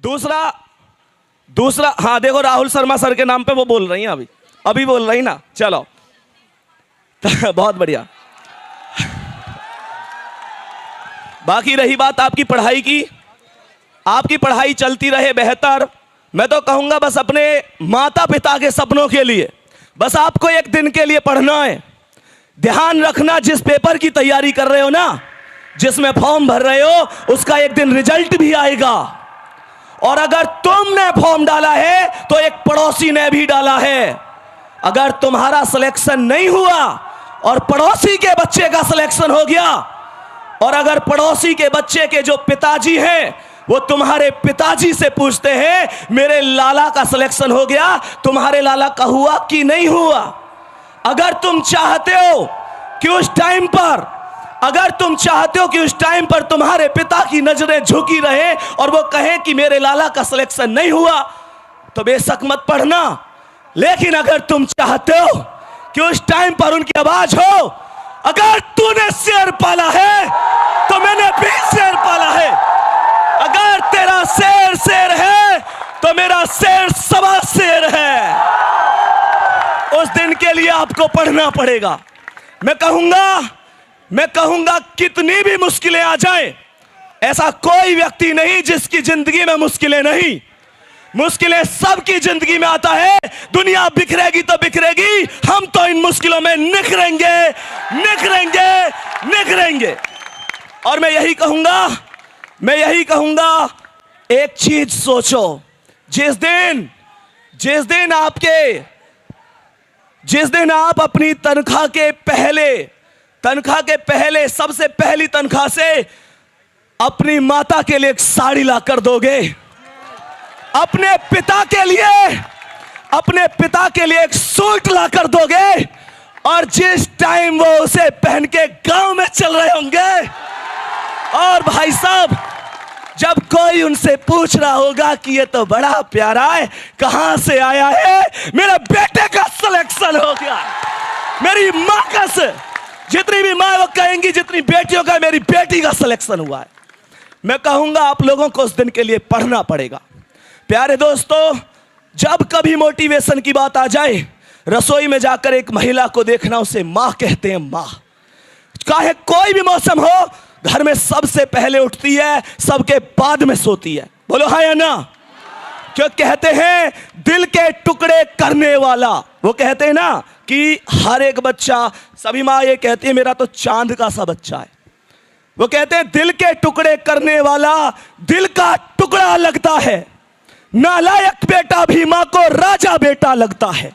दूसरा दूसरा हाँ देखो, राहुल शर्मा सर के नाम पे वो बोल रही हैं, अभी बोल रही ना, चलो बहुत बढ़िया। बाकी रही बात आपकी पढ़ाई की, आपकी पढ़ाई चलती रहे बेहतर। मैं तो कहूंगा बस अपने माता पिता के सपनों के लिए बस आपको एक दिन के लिए पढ़ना है। ध्यान रखना, जिस पेपर की तैयारी कर रहे हो ना, जिसमें फॉर्म भर रहे हो, उसका एक दिन रिजल्ट भी आएगा। और अगर तुमने फॉर्म डाला है तो एक पड़ोसी ने भी डाला है। अगर तुम्हारा सिलेक्शन नहीं हुआ और पड़ोसी के बच्चे का सिलेक्शन हो गया, और अगर पड़ोसी के बच्चे के जो पिताजी हैं वो तुम्हारे पिताजी से पूछते हैं मेरे लाला का सिलेक्शन हो गया, तुम्हारे लाला का हुआ कि नहीं हुआ, अगर तुम चाहते हो कि उस टाइम पर तुम्हारे पिता की नजरें झुकी रहे और वो कहें कि मेरे लाला का सिलेक्शन नहीं हुआ, तो बेशक मत पढ़ना। लेकिन अगर तुम चाहते हो कि उस टाइम पर उनकी आवाज हो, अगर तूने शेर पाला है तो मैंने भी शेर पाला है, अगर तेरा शेर शेर है तो मेरा शेर सवा शेर है। उस दिन के लिए आपको पढ़ना पड़ेगा। मैं कहूंगा कितनी भी मुश्किलें आ जाएं, ऐसा कोई व्यक्ति नहीं जिसकी जिंदगी में मुश्किलें नहीं। मुश्किलें सबकी जिंदगी में आता है। दुनिया बिखरेगी तो बिखरेगी, हम तो इन मुश्किलों में निखरेंगे। और मैं यही कहूंगा एक चीज सोचो, जिस दिन आप अपनी तनख्वाह के पहले सबसे पहली तनख्वाह से अपनी माता के लिए एक साड़ी ला कर दोगे, अपने पिता के लिए एक सूट ला कर दोगे, और जिस टाइम वो उसे पहन के गांव में चल रहे होंगे, और भाई साहब जब कोई उनसे पूछ रहा होगा कि ये तो बड़ा प्यारा है, कहां से आया है, मेरे बेटे का सिलेक्शन हो गया, मेरी मां का से जितनी भी मां वो कहेंगी, जितनी बेटियों का, मेरी बेटी का सिलेक्शन हुआ है। मैं कहूंगा आप लोगों को उस दिन के लिए पढ़ना पड़ेगा। प्यारे दोस्तों, जब कभी मोटिवेशन की बात आ जाए, रसोई में जाकर एक महिला को देखना, उसे मां कहते हैं। मां चाहे कोई भी मौसम हो, घर में सबसे पहले उठती है, सबके बाद में सोती है। बोलो हाँ या ना? जो कहते हैं दिल के टुकड़े करने वाला, वो कहते हैं ना कि हर एक बच्चा, सभी माँ ये कहती है मेरा तो चांद का सा बच्चा है। वो कहते हैं दिल के टुकड़े करने वाला दिल का टुकड़ा लगता है, नालायक बेटा भी माँ को राजा बेटा लगता है।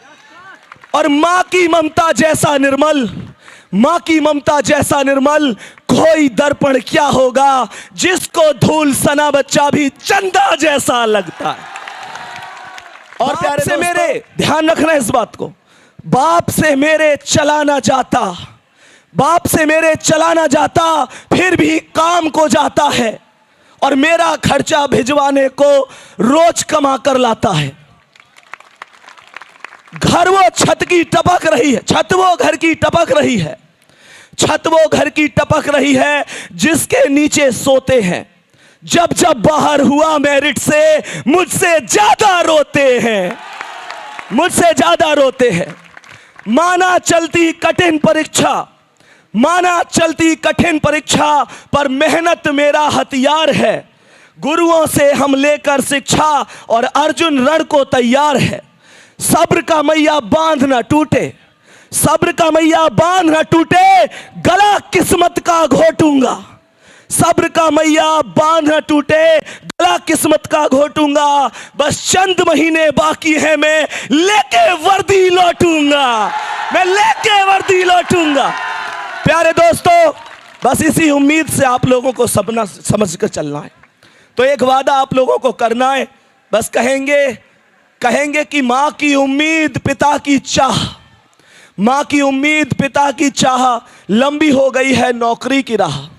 और माँ की ममता जैसा निर्मल कोई दर्पण क्या होगा, जिसको धूल सना बच्चा भी चंदा जैसा लगता है। और प्यारे से मेरे ध्यान रखना इस बात को, बाप से मेरे चलाना जाता फिर भी काम को जाता है, और मेरा खर्चा भिजवाने को रोज कमा कर लाता है। छत वो घर की टपक रही है जिसके नीचे सोते हैं। जब बाहर हुआ मेरिट से मुझसे ज्यादा रोते हैं। माना चलती कठिन परीक्षा पर मेहनत मेरा हथियार है। गुरुओं से हम लेकर शिक्षा और अर्जुन रण को तैयार है। सब्र का मैया बांध न टूटे, गला किस्मत का घोटूंगा। सब्र का मैया बांध न टूटे, गला किस्मत का घोटूंगा। बस चंद महीने बाकी है, मैं लेके वर्दी लौटूंगा। प्यारे दोस्तों, बस इसी उम्मीद से आप लोगों को सपना समझ कर चलना है। तो एक वादा आप लोगों को करना है, बस कहेंगे कि माँ की उम्मीद पिता की चाह लंबी हो गई है नौकरी की राह।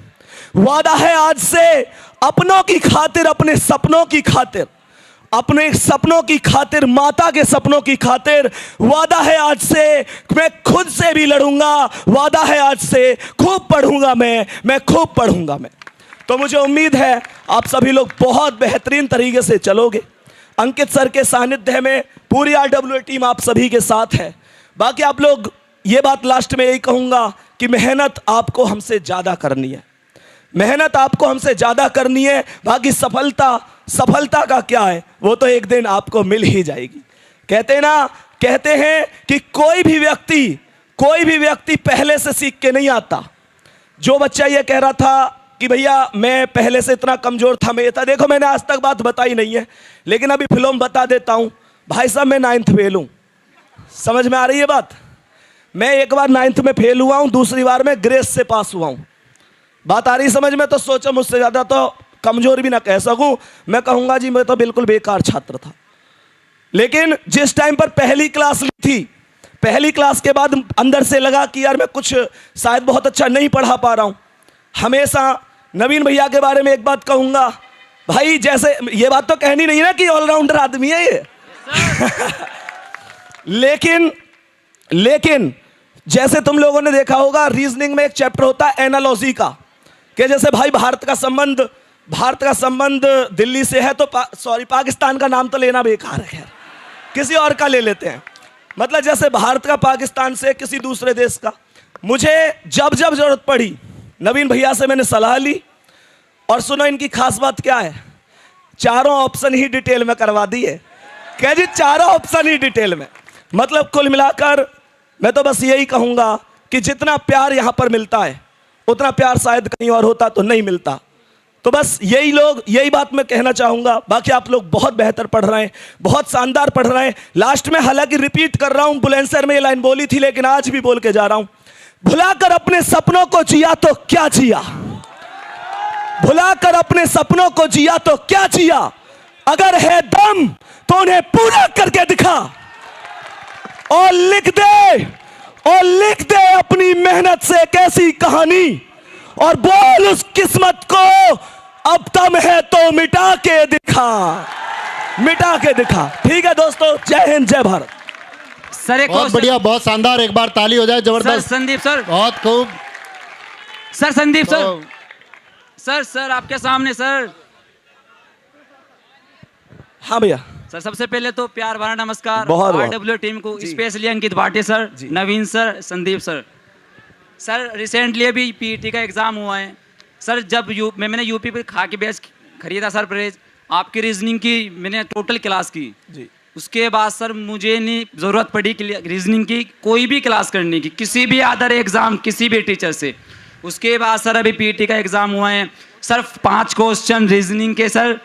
वादा है आज से अपनों की खातिर, अपने सपनों की खातिर, माता के सपनों की खातिर। वादा है आज से मैं खुद से भी लड़ूंगा। वादा है आज से खूब पढ़ूंगा मैं खूब पढ़ूंगा। तो मुझे उम्मीद है आप सभी लोग बहुत बेहतरीन तरीके से चलोगे। अंकित सर के सानिध्य में पूरी RWA टीम आप सभी के साथ है। बाकी आप लोग, ये बात लास्ट में यही कहूँगा कि मेहनत आपको हमसे ज़्यादा करनी है, मेहनत आपको हमसे ज़्यादा करनी है। बाकी सफलता का क्या है, वो तो एक दिन आपको मिल ही जाएगी। कहते हैं कि कोई भी व्यक्ति पहले से सीख के नहीं आता। जो बच्चा ये कह रहा था कि भैया मैं पहले से इतना कमज़ोर था, मैं ये था, देखो मैंने आज तक बात बताई नहीं है, लेकिन अभी फिल्म बता देता हूँ। भाई साहब मैं 9th फेल हूँ, समझ में आ रही है बात? मैं एक बार 9th में फेल हुआ हूँ, दूसरी बार में ग्रेस से पास हुआ हूँ। बात आ रही समझ में? तो सोचो मुझसे ज़्यादा तो कमज़ोर भी ना कह सकूँ, मैं कहूँगा जी मैं तो बिल्कुल बेकार छात्र था। लेकिन जिस टाइम पर पहली क्लास ली थी, पहली क्लास के बाद अंदर से लगा कि यार मैं कुछ शायद बहुत अच्छा नहीं पढ़ा पा रहा हूँ। हमेशा नवीन भैया के बारे में एक बात कहूँगा भाई, जैसे ये बात तो कहनी नहीं ना कि ऑलराउंडर आदमी है ये लेकिन जैसे तुम लोगों ने देखा होगा रीजनिंग में एक चैप्टर होता है एनालॉजी का, कि जैसे भाई भारत का संबंध दिल्ली से है तो पाकिस्तान का नाम तो लेना बेकार है, खैर किसी और का ले लेते हैं। मतलब जैसे भारत का पाकिस्तान से किसी दूसरे देश का। मुझे जब जरूरत पड़ी नवीन भैया से मैंने सलाह ली, और सुनो इनकी खास बात क्या है, चारों ऑप्शन ही डिटेल में करवा दिए। कह जी चारों ऑप्शन ही डिटेल में। मतलब कुल मिलाकर मैं तो बस यही कहूँगा कि जितना प्यार यहाँ पर मिलता है उतना प्यार शायद कहीं और होता तो नहीं मिलता। तो बस यही बात मैं कहना चाहूँगा। बाकी आप लोग बहुत बेहतर पढ़ रहे हैं, बहुत शानदार पढ़ रहे हैं। लास्ट में हालांकि रिपीट कर रहा हूँ, बुलंदशहर में ये लाइन बोली थी लेकिन आज भी बोल के जा रहा हूँ, भुलाकर अपने सपनों को जिया तो क्या जिया, भुलाकर अपने सपनों को जिया तो क्या जिया, अगर है दम तो उन्हें पूरा करके दिखा, और लिख दे अपनी मेहनत से एक ऐसी कहानी, और बोल उस किस्मत को अब दम है तो मिटा के दिखा। ठीक है दोस्तों, जय हिंद जय भारत। सर एक बहुत बढ़िया, बहुत शानदार, एक बार ताली हो जाए जबरदस्त। संदीप सर बहुत खूब। सर संदीप सर आपके सामने सर। हाँ भैया। सर सबसे पहले तो प्यार भरा नमस्कार RWA टीम को, specially Ankit Bhati sir, Naveen sir, Sandeep sir. Sir recently अभी PET का एग्जाम हुआ है सर। जब मैंने यूपी पे खा के बैच खरीदा सर प्रेज, आपकी रीजनिंग की मैंने टोटल क्लास की जी। उसके बाद सर मुझे नहीं ज़रूरत पड़ी कि रीजनिंग की कोई भी क्लास करने की, किसी भी अदर एग्ज़ाम किसी भी टीचर से। उसके बाद सर अभी PET का एग्ज़ाम हुआ है सर, 5 क्वेश्चन रीजनिंग के सर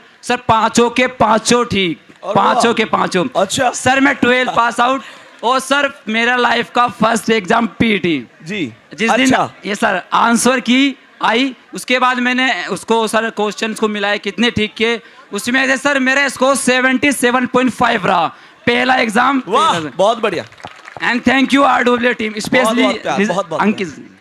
पाँचों के पाँचों ठीक, पाँचों के पाँचों। अच्छा सर मैं 12 पास आउट, और सर मेरा लाइफ का फर्स्ट एग्जाम PET जी। जिस दिन ये सर आंसर की आई, उसके बाद मैंने उसको सर क्वेश्चंस को मिलाए कितने ठीक किए, उसमें से सर मेरा स्कोर 77.5 रहा पहला एग्जाम। वाह बहुत बढ़िया। And thank you RWA team, specially Ankit.